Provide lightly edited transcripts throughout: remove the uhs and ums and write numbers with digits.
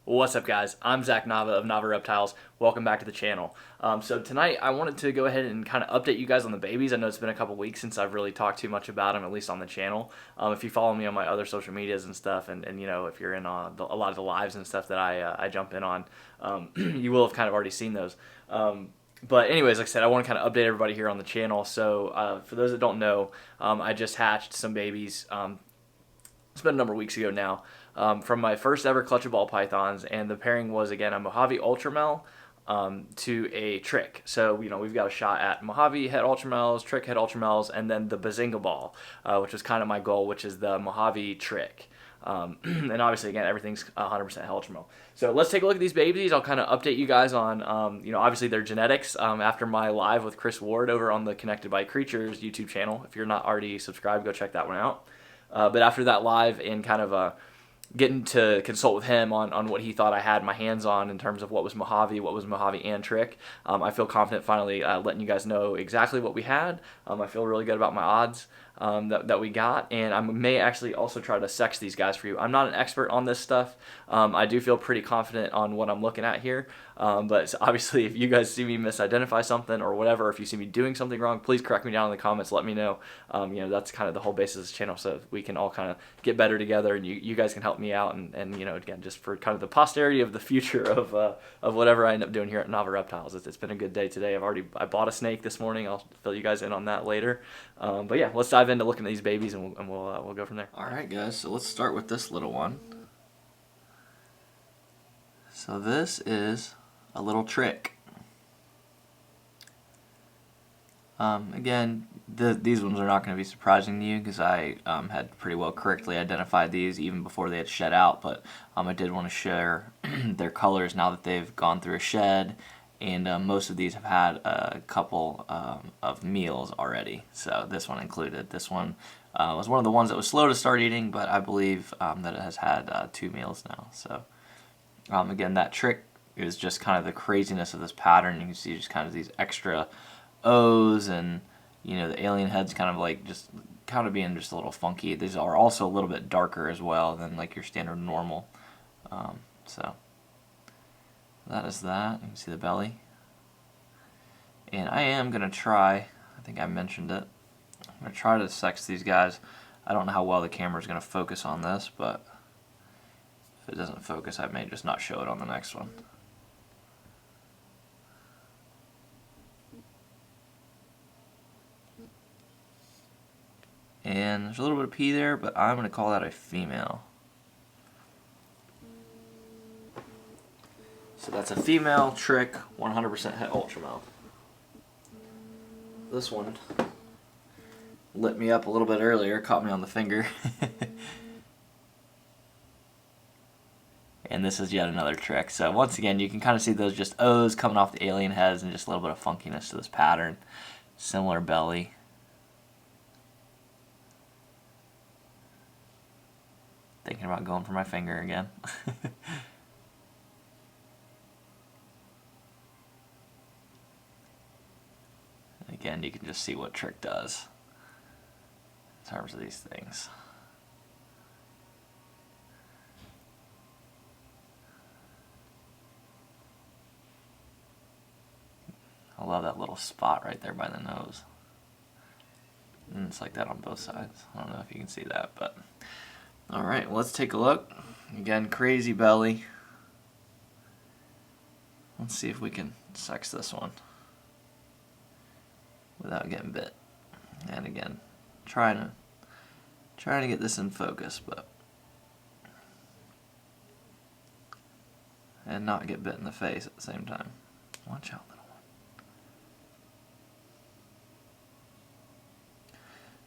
What's up, guys? I'm Zach Nava of Nava Reptiles. Welcome back to the channel. So tonight I wanted to go ahead and kind of update you guys on the babies. I know it's been a couple weeks since I've really talked too much about them, at least on the channel. If you follow me on my other social medias and stuff, and you know, if you're in a lot of the lives and stuff that I jump in on, you will have kind of already seen those. But anyways, like I said, I want to kind of update everybody here on the channel. So for those that don't know, I just hatched some babies. It's been a number of weeks ago now, from my first ever clutch of ball pythons, and the pairing was, again, a Mojave Ultramel to a trick. So, you know, we've got a shot at Mojave head Ultramels, trick head Ultramels, and then the bazinga ball, which was kind of my goal, which is the Mojave trick. And obviously, again, everything's 100% head Ultramel. So let's take a look at these babies. I'll kind of update you guys on, you know, obviously their genetics after my live with Chris Ward over on the Connected by Creatures YouTube channel. If you're not already subscribed, go check that one out. But after that live and kind of getting to consult with him on what he thought I had my hands on in terms of what was Mojave and trick, I feel confident finally letting you guys know exactly what we had. I feel really good about my odds that we got, and I may actually also try to sex these guys for you. I'm not an expert on this stuff. I do feel pretty confident on what I'm looking at here, but obviously if you guys see me misidentify something or whatever, if you see me doing something wrong, please correct me down in the comments, let me know. You know, that's kind of the whole basis of this channel, so we can all kind of get better together, and you guys can help me out, and you know, again, just for kind of the posterity of the future of whatever I end up doing here at Nava Reptiles. It's been a good day today. I bought a snake this morning. I'll fill you guys in on that later. But yeah, let's dive into looking at these babies, and we'll go from there. All right, guys. So let's start with this little one. So this is a little trick. Again, these ones are not going to be surprising to you because I had pretty well correctly identified these even before they had shed out, but I did want to share their colors now that they've gone through a shed, and most of these have had a couple of meals already, so this one included. This one was one of the ones that was slow to start eating, but I believe that it has had 2 meals now. So again, that trick is just kind of the craziness of this pattern. You can see just kind of these extra O's, and you know, the alien head's kind of like just kind of being just a little funky. These are also a little bit darker as well than like your standard normal. So that is that. You can see the belly. And I am going to try, I think I mentioned it, I'm going to try to sex these guys. I don't know how well the camera is going to focus on this, but if it doesn't focus, I may just not show it on the next one. And there's a little bit of pee there, but I'm going to call that a female. So that's a female trick, 100% het Ultramel. This one lit me up a little bit earlier, caught me on the finger. And this is yet another trick. So once again, you can kind of see those just O's coming off the alien heads and just a little bit of funkiness to this pattern. Similar belly. Thinking about going for my finger again. Again, you can just see what trick does in terms of these things. I love that little spot right there by the nose. And it's like that on both sides. I don't know if you can see that, but alright, well, let's take a look. Again, crazy belly. Let's see if we can sex this one without getting bit. And again, trying to get this in focus, but and not get bit in the face at the same time. Watch out, little one.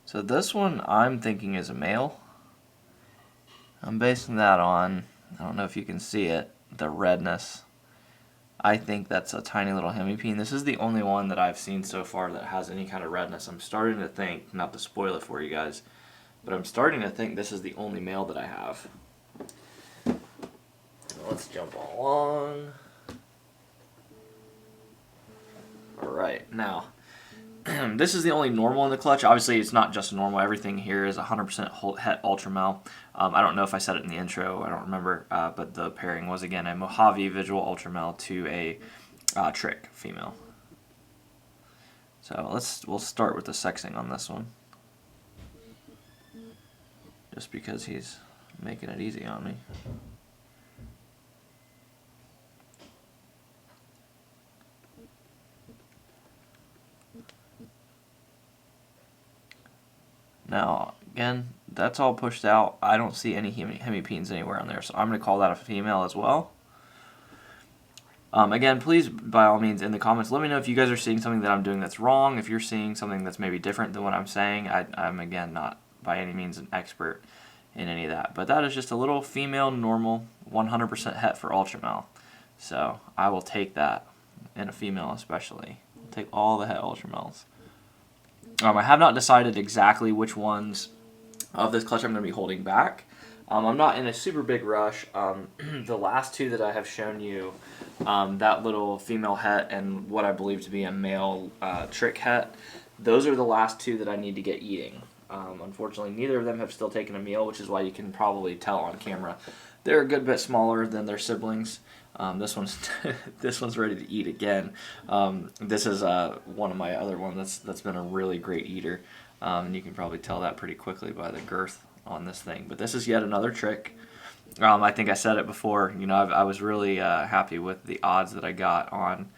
So this one I'm thinking is a male. I'm basing that on, I don't know if you can see it, the redness. I think that's a tiny little hemipene. This is the only one that I've seen so far that has any kind of redness. I'm starting to think, not to spoil it for you guys, but I'm starting to think this is the only male that I have. Let's jump along. Alright, now, this is the only normal in the clutch. Obviously, it's not just a normal. Everything here is 100% het Ultramel. I don't know if I said it in the intro. I don't remember. But the pairing was, again, a Mojave Visual Ultramel to a trick female. So we'll start with the sexing on this one. Just because he's making it easy on me. Now, again, that's all pushed out. I don't see any hemipenes anywhere on there, so I'm going to call that a female as well. Again, please, by all means, in the comments, let me know if you guys are seeing something that I'm doing that's wrong, if you're seeing something that's maybe different than what I'm saying. I'm, again, not by any means an expert in any of that. But that is just a little female normal 100% het for Ultramel. So I will take that, in a female especially. I'll take all the het Ultramels. I have not decided exactly which ones of this clutch I'm going to be holding back. I'm not in a super big rush. The last two that I have shown you, that little female het and what I believe to be a male trick het, those are the last two that I need to get eating. Unfortunately, neither of them have still taken a meal, which is why you can probably tell on camera. They're a good bit smaller than their siblings. This one's this one's ready to eat again. This is one of my other ones that's been a really great eater, and you can probably tell that pretty quickly by the girth on this thing. But this is yet another trick. I think I said it before. You know, I was really happy with the odds that I got on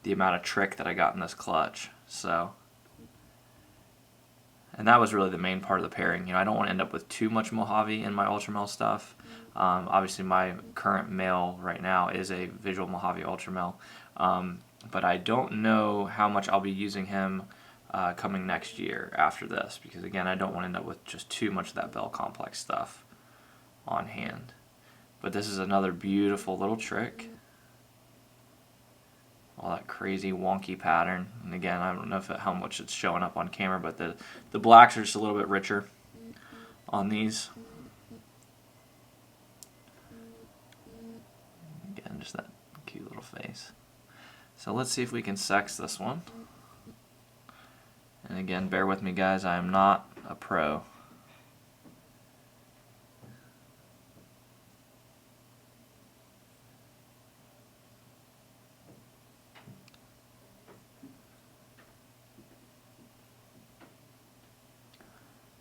the amount of trick that I got in this clutch. So, and that was really the main part of the pairing. You know, I don't want to end up with too much Mojave in my Ultramel stuff. Obviously, my current male right now is a visual Mojave Ultramel, but I don't know how much I'll be using him coming next year after this, because again, I don't want to end up with just too much of that Bell Complex stuff on hand. But this is another beautiful little trick. All that crazy wonky pattern, and again, I don't know how much it's showing up on camera, but the blacks are just a little bit richer on these. Again, just that cute little face. So let's see if we can sex this one. And again, bear with me, guys, I am not a pro.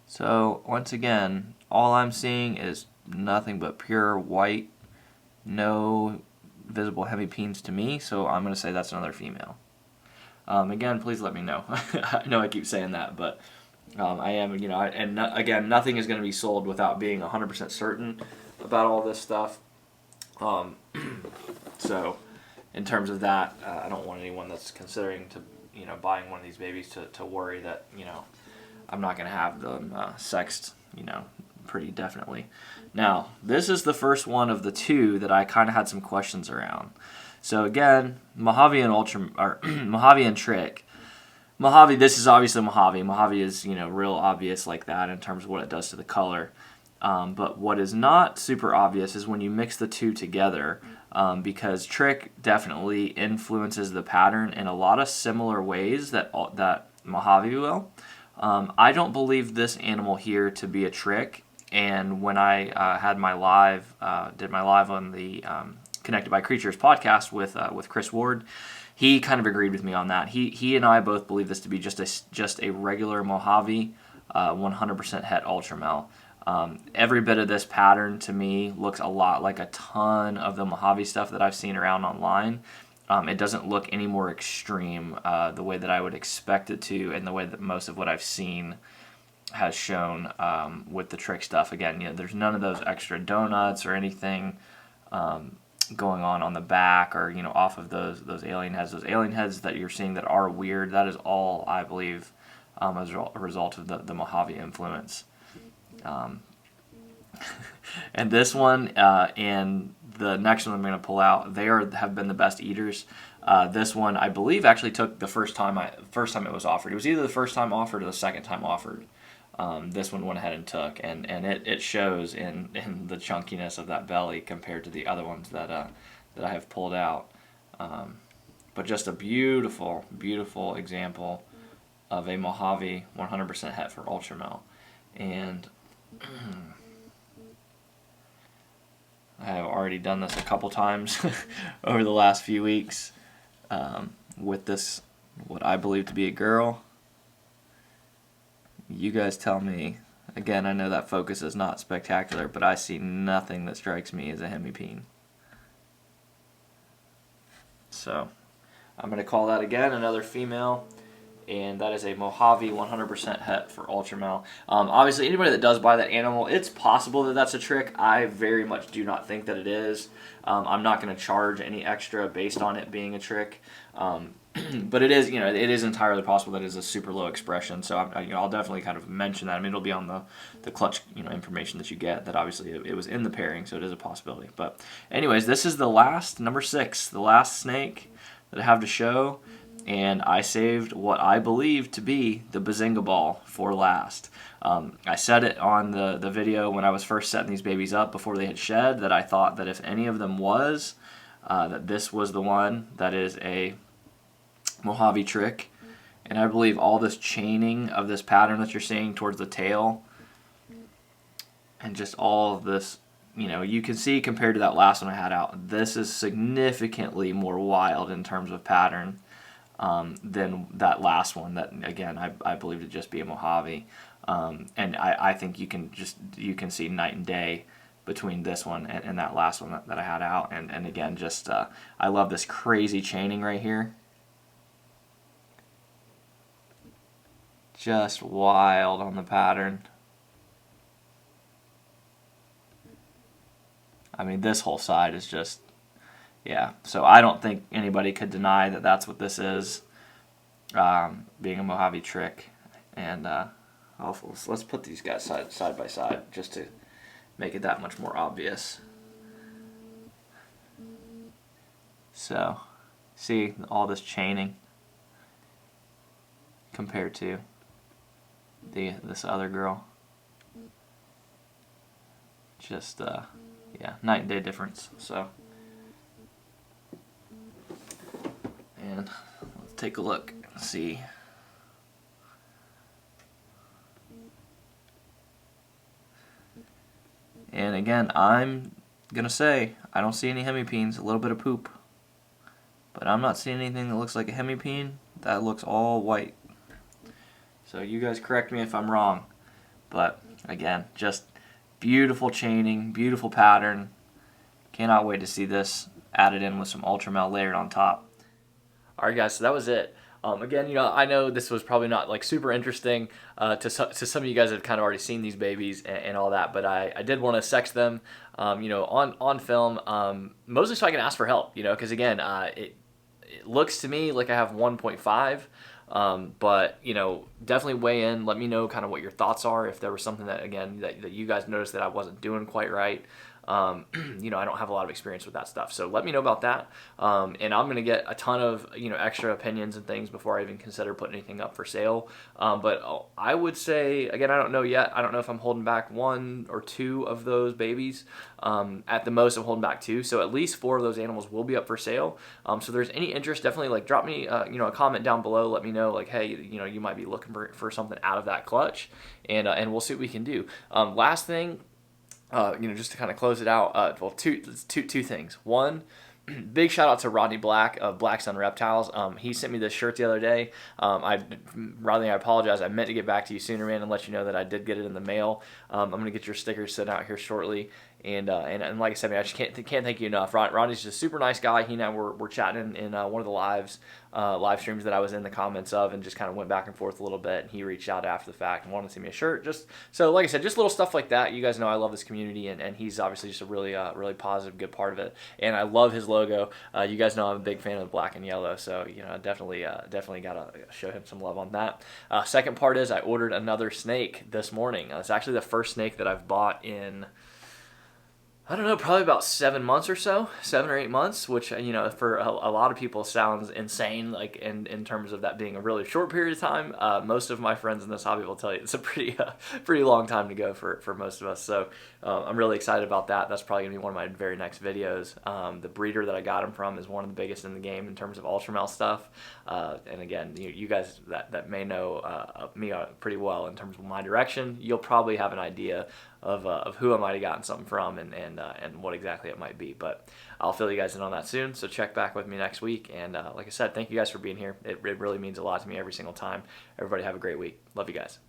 So once again, all I'm seeing is nothing but pure white, no visible hemipenes to me, so I'm going to say that's another female. Again, please let me know. I know I keep saying that, but I am, you know, again, nothing is going to be sold without being 100% certain about all this stuff. So in terms of that, I don't want anyone that's considering to, you know, buying one of these babies to worry that, you know, I'm not going to have them sexed, you know, pretty definitely. Now, this is the first one of the two that I kind of had some questions around. So again, Mojave and Trick. Mojave, this is obviously Mojave. Mojave is, you know, real obvious like that in terms of what it does to the color. But what is not super obvious is when you mix the two together, because Trick definitely influences the pattern in a lot of similar ways that Mojave will. I don't believe this animal here to be a trick, and when I had my live, did my live on the Connected by Creatures podcast with Chris Ward, he kind of agreed with me on that. He and I both believe this to be just a regular Mojave 100% het Ultramel. Every bit of this pattern to me looks a lot like a ton of the Mojave stuff that I've seen around online. It doesn't look any more extreme the way that I would expect it to, and the way that most of what I've seen has shown with the trick stuff. Again, you know, there's none of those extra donuts or anything going on the back, or, you know, off of those alien heads. Those alien heads that you're seeing that are weird, that is all, I believe, as a result of the Mojave influence. And this one and the next one I'm going to pull out, they have been the best eaters. This one, I believe, actually took the first time it was offered. It was either the first time offered or the second time offered. This one went ahead and took, and it shows in the chunkiness of that belly compared to the other ones that I have pulled out. But just a beautiful, beautiful example of a Mojave 100% het for Ultramel. And I have already done this a couple times over the last few weeks with this, what I believe to be a girl. You guys tell me. Again, I know that focus is not spectacular, but I see nothing that strikes me as a hemipene. So I'm going to call that again another female, and that is a Mojave 100% het for Ultramel. Obviously, anybody that does buy that animal, it's possible that that's a trick. I very much do not think that it is. I'm not going to charge any extra based on it being a trick. But it is, it is entirely possible that it is a super low expression. So I'll definitely kind of mention that. I mean, it'll be on the clutch, information that you get. That obviously it was in the pairing, so it is a possibility. But anyways, this is the last, number 6, the last snake that I have to show, and I saved what I believe to be the bazinga ball for last. I said it on the video when I was first setting these babies up before they had shed that I thought that if any of them was, that this was the one that is a Mojave trick. And I believe all this chaining of this pattern that you're seeing towards the tail and just all of this, you can see compared to that last one I had out, this is significantly more wild in terms of pattern than that last one that, again, I believe to just be a Mojave. And I think you can see night and day between this one and that last one that I had out. And again, just I love this crazy chaining right here. Just wild on the pattern. I mean, this whole side is just, yeah. So I don't think anybody could deny that that's what this is, being a Mojave trick. And let's put these guys side by side just to make it that much more obvious. So, see all this chaining compared to this other girl. Just yeah, night and day difference. So, and let's take a look and see. And again, I'm gonna say I don't see any hemipenes. A little bit of poop, but I'm not seeing anything that looks like a hemipene. That looks all white. So you guys correct me if I'm wrong, but again, just beautiful chaining, beautiful pattern. Cannot wait to see this added in with some Ultramel layered on top. All right, guys, so that was it. Again, I know this was probably not like super interesting to some of you guys that have kind of already seen these babies and all that, but I did want to sex them, on film, mostly so I can ask for help, because again, it looks to me like I have 1.5. But definitely weigh in. Let me know kind of what your thoughts are. If there was something that, again, that you guys noticed that I wasn't doing quite right. I don't have a lot of experience with that stuff, so let me know about that. And I'm gonna get a ton of extra opinions and things before I even consider putting anything up for sale. But I would say, again, I don't know yet. I don't know if I'm holding back 1 or 2 of those babies. At the most, I'm holding back 2, so at least 4 of those animals will be up for sale. So if there's any interest, definitely drop me a comment down below. Let me know hey, you might be looking for something out of that clutch, and we'll see what we can do. Last thing. Just to kind of close it out, two things. One, big shout out to Rodney Black of Black Sun Reptiles. He sent me this shirt the other day. Rodney, I apologize. I meant to get back to you sooner, man, and let you know that I did get it in the mail. I'm gonna get your stickers sent out here shortly. And like I said, man, I just can't thank you enough. Rodney's just a super nice guy. He and I were chatting in one of the live streams that I was in the comments of, and just kind of went back and forth a little bit. And he reached out after the fact and wanted to send me a shirt. Just so, like I said, just little stuff like that. You guys know I love this community, and he's obviously just a really positive, good part of it. And I love his logo. You guys know I'm a big fan of the black and yellow, so definitely gotta show him some love on that. Second part is I ordered another snake this morning. It's actually the first snake that I've bought in I don't know, probably about 7 months or so, 7 or 8 months, which for a lot of people sounds insane, like in terms of that being a really short period of time. Most of my friends in this hobby will tell you it's a pretty long time to go for most of us. So I'm really excited about that. That's probably gonna be one of my very next videos. The breeder that I got him from is one of the biggest in the game in terms of Ultramel stuff. And again, you guys that may know me pretty well in terms of my direction, you'll probably have an idea of who I might have gotten something from and what exactly it might be. But I'll fill you guys in on that soon. So check back with me next week. And like I said, thank you guys for being here. It really means a lot to me every single time. Everybody have a great week. Love you guys.